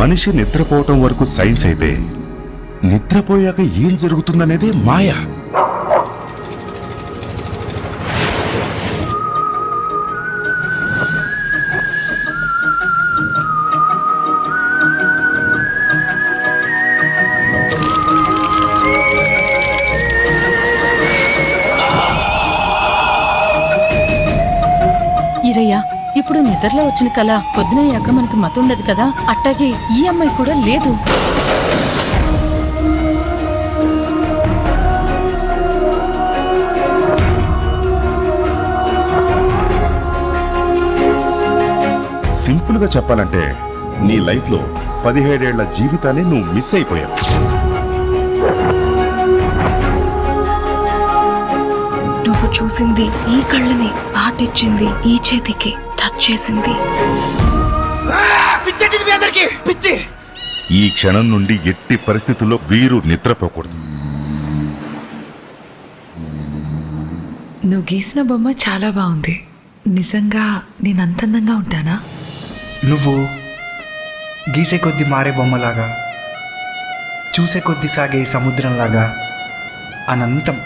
మనిషి నిద్రపోవటం వరకు సైన్స్ అయితే నిద్రపోయాక ఏం జరుగుతుందనేదే మాయ. ఈరయ్య, ఇప్పుడు నిద్రలో వచ్చిన కళ పొద్దునయ్యాక మనకి మతుండదు కదా, అట్టాగే ఈ అమ్మాయి కూడా లేదు. సింపుల్ గా చెప్పాలంటే నీ లైఫ్ లో 17 ఏళ్ల జీవితాన్ని నువ్వు మిస్ అయిపోయావు. నువ్వు చూసింది ఈ కళ్ళని, పాటిచ్చింది ఈ చేతికి, టచ్ చేసింది. ఈ క్షణం నుండి ఎట్టి పరిస్థితుల్లో వీరు నిద్రపోకూడదు. నువ్వు గీసిన బొమ్మ చాలా బాగుంది. నిజంగా నేను అంత అందంగా ఉంటానా? నువ్వు గీసే కొద్ది మారే బొమ్మలాగా, చూసే కొద్ది సాగే సముద్రంలాగా అనంతం